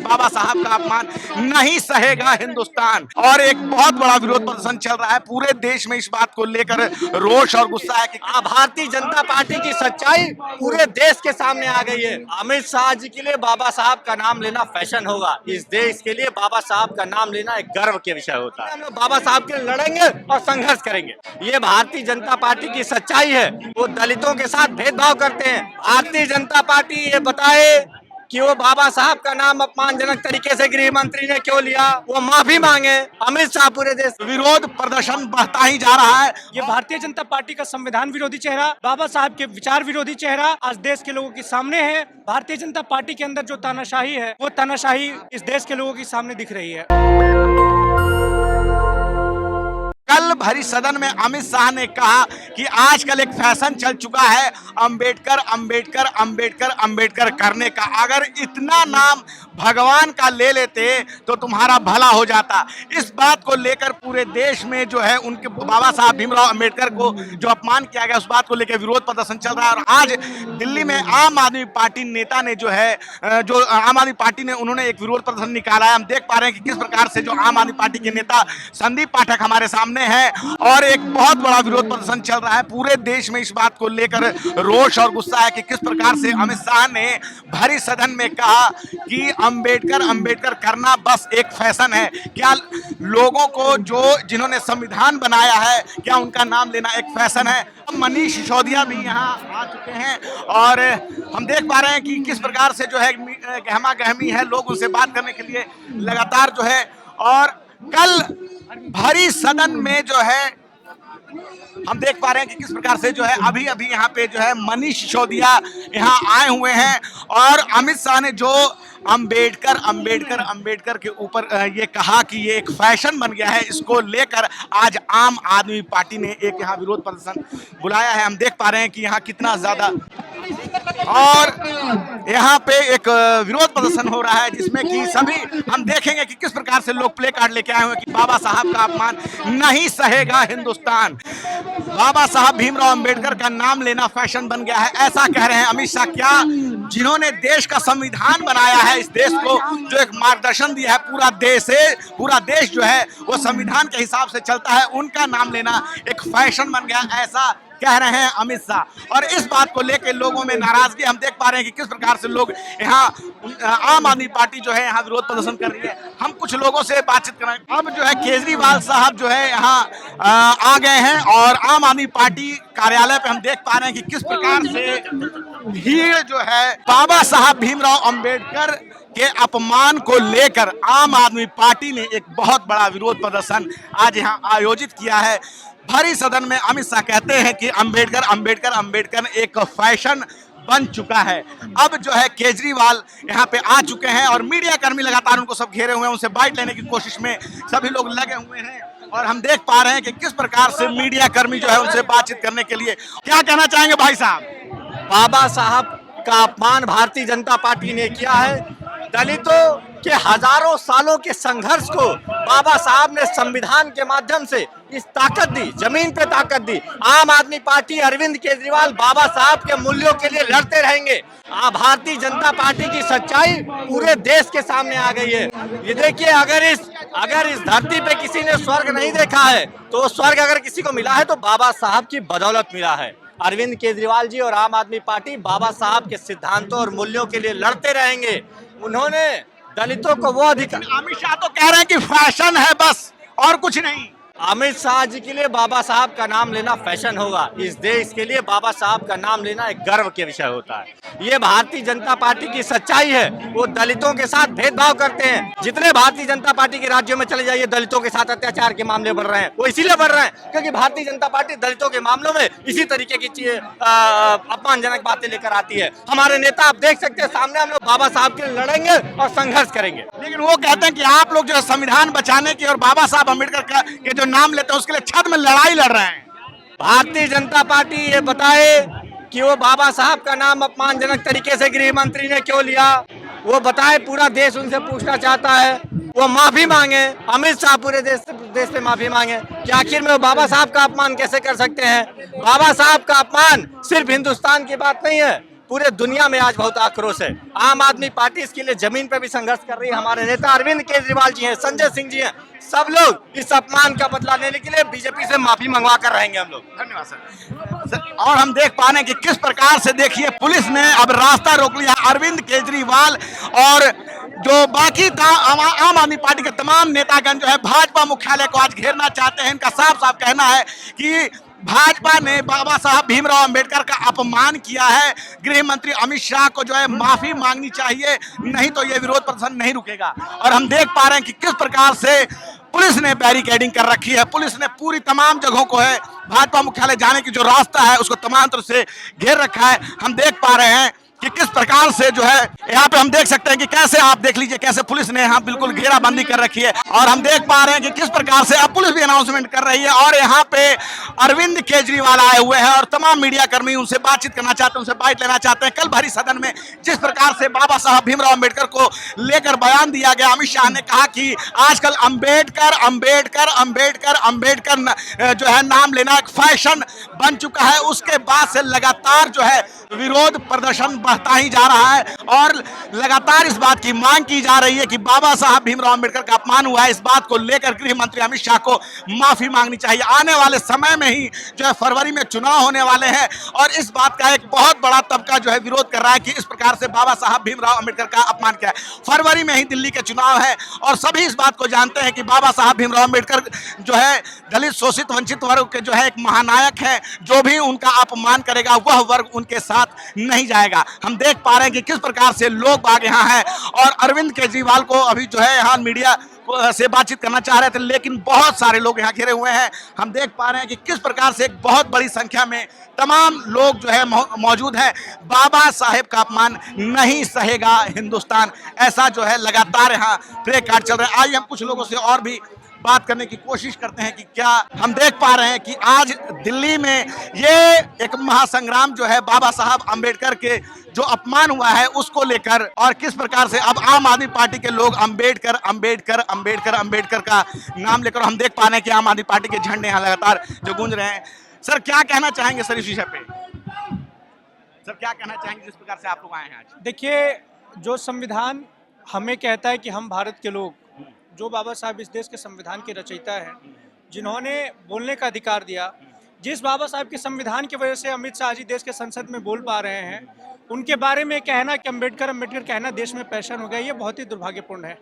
बाबा साहब का अपमान नहीं सहेगा हिंदुस्तान। और एक बहुत बड़ा विरोध प्रदर्शन चल रहा है, पूरे देश में इस बात को लेकर रोष और गुस्सा है कि भारतीय जनता पार्टी की सच्चाई पूरे देश के सामने आ गई है। अमित शाह जी के लिए बाबा साहब का नाम लेना फैशन होगा, इस देश के लिए बाबा साहब का नाम लेना एक गर्व के विषय होता है। हम लोग बाबा साहब के लिए लड़ेंगे और संघर्ष करेंगे। ये भारतीय जनता पार्टी की सच्चाई है। वो दलितों के साथ भेदभाव करते हैं। भारतीय जनता पार्टी ये बताए कि वो बाबा साहब का नाम अपमानजनक तरीके से गृह मंत्री ने क्यों लिया, वो माफी मांगे। अमित शाह पूरे देश विरोध प्रदर्शन बढ़ता ही जा रहा है। ये भारतीय जनता पार्टी का संविधान विरोधी चेहरा, बाबा साहब के विचार विरोधी चेहरा आज देश के लोगों के सामने है। भारतीय जनता पार्टी के अंदर जो तानाशाही है, वो तानाशाही इस देश के लोगों के सामने दिख रही है। कल भरी सदन में अमित शाह ने कहा कि आजकल एक फैशन चल चुका है अंबेडकर अंबेडकर अंबेडकर अंबेडकर करने का। अगर इतना नाम भगवान का ले लेते तो तुम्हारा भला हो जाता। इस बात को लेकर पूरे देश में जो है उनके बाबा साहब भीमराव अंबेडकर को जो अपमान किया गया, उस बात को लेकर विरोध प्रदर्शन चल रहा है। और आज दिल्ली में आम आदमी पार्टी नेता ने जो है आम आदमी पार्टी ने उन्होंने एक विरोध प्रदर्शन निकाला है। हम देख पा रहे हैं कि किस प्रकार से जो आम आदमी पार्टी के नेता संदीप पाठक हमारे सामने है और एक बहुत बड़ा विरोध प्रदर्शन चल रहा है। पूरे देश में इस बात को लेकर रोष और गुस्सा है कि किस प्रकार से अमित शाह ने भरी सदन में कहा कि अंबेडकर अंबेडकर करना बस एक फैशन है। क्या लोगों को जिन्होंने संविधान बनाया है, क्या उनका नाम लेना एक फैशन है? मनीष सिसोदिया भी यहाँ आ चुके हैं और हम देख पा रहे हैं कि किस प्रकार से जो है गहमा गहमी है, लोग उनसे बात करने के लिए लगातार जो है। और कल भरी सदन में जो है हम देख पा रहे हैं कि किस प्रकार से जो है अभी अभी यहाँ पे जो है मनीष सिसोदिया यहाँ आए हुए हैं और अमित शाह ने जो अंबेडकर अंबेडकर अंबेडकर के ऊपर ये कहा कि ये एक फैशन बन गया है, इसको लेकर आज आम आदमी पार्टी ने एक यहाँ विरोध प्रदर्शन बुलाया है। हम देख पा रहे हैं कि यहाँ कितना ज्यादा और यहाँ पे एक विरोध प्रदर्शन हो रहा है जिसमें कि सभी हम देखेंगे कि किस प्रकार से लोग प्ले कार्ड लेके आए हुए कि बाबा साहब का अपमान नहीं सहेगा हिंदुस्तान। बाबा साहब भीमराव अंबेडकर का नाम लेना फैशन बन गया है, ऐसा कह रहे हैं अमित शाह। क्या जिन्होंने देश का संविधान बनाया है, इस देश को जो एक मार्गदर्शन दिया है, पूरा देश जो है वो संविधान के हिसाब से चलता है, उनका नाम लेना एक फैशन बन गया, ऐसा कह रहे हैं अमित शाह। और इस बात को लेकर लोगों में नाराजगी हम देख पा रहे हैं कि किस प्रकार से लोग यहाँ आम आदमी पार्टी जो है यहाँ विरोध प्रदर्शन कर रही है। हम कुछ लोगों से बातचीत करेंगे। अब जो है केजरीवाल साहब जो है यहाँ आ गए हैं और आम आदमी पार्टी कार्यालय पे हम देख पा रहे हैं कि किस प्रकार से भीड़ जो है बाबा साहब भीमराव अंबेडकर के अपमान को लेकर आम आदमी पार्टी ने एक बहुत बड़ा विरोध प्रदर्शन आज यहाँ आयोजित किया है। भरी सदन में अमित शाह कहते हैं कि अंबेडकर अंबेडकर अंबेडकर एक फैशन बन चुका है। अब जो है केजरीवाल यहाँ पे आ चुके हैं और मीडिया कर्मी लगातार उनको सब घेरे हुए हैं, उनसे बाइट लेने की कोशिश में सभी लोग लगे हुए हैं। और हम देख पा रहे हैं कि किस प्रकार से मीडिया कर्मी जो है उनसे बातचीत करने के लिए क्या कहना चाहेंगे भाई साहब? बाबा साहब का अपमान भारतीय जनता पार्टी ने किया है। दलितों के हजारों सालों के संघर्ष को बाबा साहब ने संविधान के माध्यम से इस ताकत दी, जमीन पे ताकत दी। आम आदमी पार्टी अरविंद केजरीवाल बाबा साहब के मूल्यों के लिए लड़ते रहेंगे। भारतीय जनता पार्टी की सच्चाई पूरे देश के सामने आ गई है। ये देखिए, अगर इस धरती पे किसी ने स्वर्ग नहीं देखा है तो स्वर्ग अगर किसी को मिला है तो बाबा साहब की बदौलत मिला है। अरविंद केजरीवाल जी और आम आदमी पार्टी बाबा साहब के सिद्धांतों और मूल्यों के लिए लड़ते रहेंगे। उन्होंने दलितों को वो अधिकार, अमित शाह तो कह रहे हैं कि फैशन है बस और कुछ नहीं। अमित शाह जी के लिए बाबा साहब का नाम लेना फैशन होगा, इस देश के लिए बाबा साहब का नाम लेना एक गर्व के विषय होता है। ये भारतीय जनता पार्टी की सच्चाई है। वो दलितों के साथ भेदभाव करते हैं। जितने भारतीय जनता पार्टी के राज्यों में चले जाइए, दलितों के साथ अत्याचार के मामले बढ़ रहे हैं। वो इसीलिए बढ़ रहे हैं क्योंकि भारतीय जनता पार्टी दलितों के मामलों में इसी तरीके की अपमानजनक बातें लेकर आती है। हमारे नेता आप देख सकते हैं सामने, हम लोग बाबा साहब के लिए लड़ेंगे और संघर्ष करेंगे। लेकिन वो कहते हैं कि आप लोग जो है संविधान बचाने की और बाबा साहब अम्बेडकर के जो नाम लेते हैं उसके लिए छत में लड़ाई लड़ रहे हैं। भारतीय जनता पार्टी ये बताए कि वो बाबा साहब का नाम अपमानजनक तरीके से गृह मंत्री ने क्यों लिया, वो बताए। पूरा देश उनसे पूछना चाहता है, वो माफी मांगे। अमित शाह पूरे देश पे माफी मांगे कि आखिर में वो बाबा साहब का अपमान कैसे कर सकते हैं। बाबा साहब का अपमान सिर्फ हिंदुस्तान की बात नहीं है, पूरे दुनिया में आज बहुत आक्रोश है। आम आदमी पार्टी इसके लिए जमीन पर भी संघर्ष कर रही है। हमारे नेता अरविंद केजरीवाल जी हैं, संजय सिंह जी हैं, सब लोग इस अपमान का बदला लेने के लिए बीजेपी से माफी मंगवा कर रहेंगे हम लोग। धन्यवाद सर। और हम देख पा रहे हैं कि किस प्रकार से देखिए पुलिस ने अब रास्ता रोक लिया। अरविंद केजरीवाल और जो बाकी आम आदमी पार्टी के तमाम नेतागण जो है भाजपा मुख्यालय को आज घेरना चाहते हैं। इनका साफ साफ कहना है कि भाजपा ने बाबा साहब भीमराव अंबेडकर का अपमान किया है। गृह मंत्री अमित शाह को जो है माफी मांगनी चाहिए, नहीं तो ये विरोध प्रदर्शन नहीं रुकेगा। और हम देख पा रहे हैं कि किस प्रकार से पुलिस ने बैरिकेडिंग कर रखी है। पुलिस ने पूरी तमाम जगहों को है भाजपा मुख्यालय जाने की जो रास्ता है उसको तमाम तरह से घेर रखा है। हम देख पा रहे हैं कि किस प्रकार से जो है यहाँ पे हम देख सकते हैं कि कैसे आप देख लीजिए कैसे पुलिस ने यहाँ बिल्कुल घेराबंदी कर रखी है। और हम देख पा रहे हैं कि किस प्रकार से अब पुलिस भी अनाउंसमेंट कर रही है और यहाँ पे अरविंद केजरीवाल आए हुए हैं और तमाम मीडिया कर्मी उनसे बातचीत करना चाहते हैं, उनसे बाइट लेना चाहते हैं। कल भरी सदन में जिस प्रकार से बाबा साहब भीमराव अंबेडकर को लेकर बयान दिया गया, अमित शाह ने कहा कि आजकल अंबेडकर अंबेडकर अंबेडकर अंबेडकर जो है नाम लेना एक फैशन बन चुका है। उसके बाद से लगातार जो है विरोध प्रदर्शन बढ़ता ही जा रहा है और लगातार इस बात की मांग की जा रही है कि बाबा साहब भीमराव अंबेडकर का अपमान हुआ है। इस बात को लेकर गृह मंत्री अमित शाह को माफी मांगनी चाहिए। आने वाले समय में ही जो है फरवरी में चुनाव होने वाले हैं और इस बात का एक बहुत बड़ा तबका जो है विरोध कर रहा है कि इस प्रकार से बाबा साहब भीमराव अंबेडकर का अपमान किया है। फरवरी में ही दिल्ली के चुनाव है और सभी इस बात को जानते हैं कि बाबा साहब भीमराव अंबेडकर जो है दलित शोषित वंचित वर्ग के जो है एक महानायक है। जो भी उनका अपमान करेगा वह वर्ग उनके साथ नहीं जाएगा। हम देख पा रहे हैं कि किस प्रकार से लोग बाग यहाँ हैं और अरविंद केजरीवाल को अभी जो है यहाँ मीडिया से बातचीत करना चाह रहे थे लेकिन बहुत सारे लोग यहाँ घेरे हुए हैं। हम देख पा रहे हैं कि किस प्रकार से एक बहुत बड़ी संख्या में तमाम लोग जो है मौजूद हैं। बाबा साहेब का अपमान नहीं सहेगा हिंदुस्तान, ऐसा जो है लगातार यहाँ प्ले कार्ड चल रहा है। आइए हम कुछ लोगों से और भी बात करने की कोशिश करते हैं कि क्या हम देख पा रहे हैं कि आज दिल्ली में ये एक महासंग्राम जो है बाबा साहब अंबेडकर के जो अपमान हुआ है उसको लेकर और किस प्रकार से अब आम आदमी पार्टी के लोग अंबेडकर अंबेडकर अंबेडकर अंबेडकर का नाम लेकर हम देख पा रहे हैं कि आम आदमी पार्टी के झंडे यहाँ लगातार जो गूंज रहे हैं। सर क्या कहना चाहेंगे सर इस विषय पे? सर क्या कहना चाहेंगे जिस प्रकार से आप लोग आए हैं आज? देखिए, जो संविधान हमें कहता है कि हम भारत के लोग, जो बाबा साहब इस देश के संविधान के रचयिता हैं, जिन्होंने बोलने का अधिकार दिया, जिस बाबा साहब के संविधान की वजह से अमित शाह जी देश के संसद में बोल पा रहे हैं, उनके बारे में कहना कि अंबेडकर अंबेडकर कहना देश में फैशन हो गया, ये बहुत ही दुर्भाग्यपूर्ण है।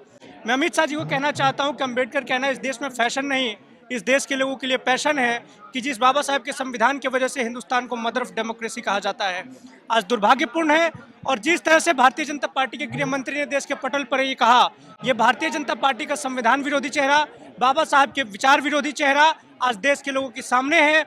मैं अमित शाह जी को कहना चाहता हूँ कि अंबेडकर कहना इस देश में फैशन नहीं, इस देश के लोगों के लिए पैशन है कि जिस बाबा साहब के संविधान की वजह से हिंदुस्तान को मदर ऑफ डेमोक्रेसी कहा जाता है, आज दुर्भाग्यपूर्ण है। और जिस तरह से भारतीय जनता पार्टी के गृह मंत्री ने देश के पटल पर ये कहा, ये भारतीय जनता पार्टी का संविधान विरोधी चेहरा, बाबा साहब के विचार विरोधी चेहरा आज देश के लोगों के सामने है।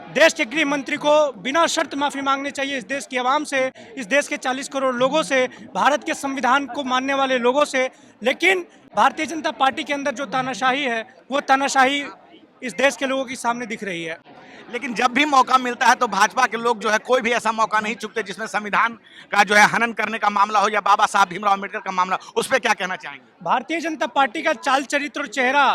देश के गृह मंत्री को बिना शर्त माफी मांगनी चाहिए इस देश की आवाम से, इस देश के 40 करोड़ लोगों से, भारत के संविधान को मानने वाले लोगों से। लेकिन भारतीय जनता पार्टी के अंदर जो तानाशाही है वो तानाशाही इस देश के लोगों के सामने दिख रही है। लेकिन जब भी मौका मिलता है तो भाजपा के लोग जो है कोई भी ऐसा मौका नहीं चुकते जिसमें संविधान का जो है हनन करने का मामला हो या बाबा साहब भीमराव अंबेडकर का मामला, उस पर क्या कहना चाहेंगे? भारतीय जनता पार्टी का चाल चरित्र और चेहरा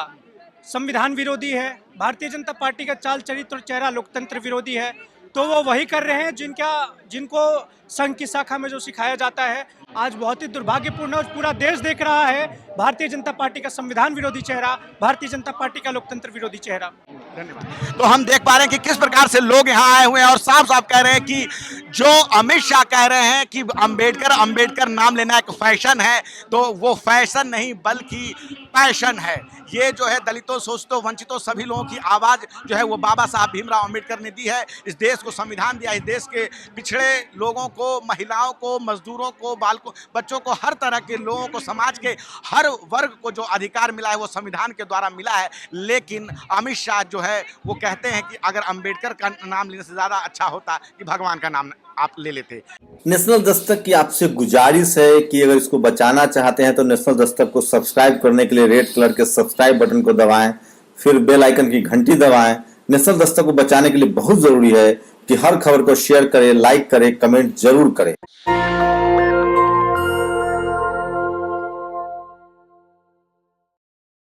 संविधान विरोधी है। भारतीय जनता पार्टी का चाल चरित्र और चेहरा लोकतंत्र विरोधी है। तो वो वही कर रहे हैं जिनको संघ की शाखा में जो सिखाया जाता है। आज बहुत ही दुर्भाग्यपूर्ण है, पूरा देश देख रहा है भारतीय जनता पार्टी का संविधान विरोधी चेहरा, भारतीय जनता पार्टी का लोकतंत्र विरोधी चेहरा। धन्यवाद। तो हम देख पा रहे हैं कि किस प्रकार से लोग यहाँ आए हुए हैं और साफ साफ कह रहे हैं कि जो अमित शाह कह रहे हैं कि अंबेडकर अंबेडकर नाम लेना एक फैशन है, तो वो फैशन नहीं बल्कि पैशन है। ये जो है दलितों शोषितों वंचितों सभी लोगों की आवाज़ जो है वो बाबा साहब भीमराव अंबेडकर ने दी है। इस देश को संविधान दिया, इस देश के पिछड़े लोगों को, महिलाओं को, मजदूरों को, बालकों, बच्चों को, हर तरह के लोगों को, समाज के हर वर्ग को जो अधिकार मिला है वो संविधान के द्वारा मिला है। लेकिन अमित शाह जो है वो कहते हैं कि अगर अंबेडकर का नाम लेने से ज़्यादा अच्छा होता कि भगवान का नाम आप ले लेते। नेशनल दस्तक की आपसे गुजारिश है कि अगर इसको बचाना चाहते हैं तो नेशनल दस्तक को सब्सक्राइब करने के लिए रेड कलर के सब्सक्राइब बटन को दबाएं, फिर बेल आइकन की घंटी दबाएं। नेशनल दस्तक को बचाने के लिए बहुत जरूरी है कि हर खबर को शेयर करें, लाइक करें, कमेंट जरूर करें।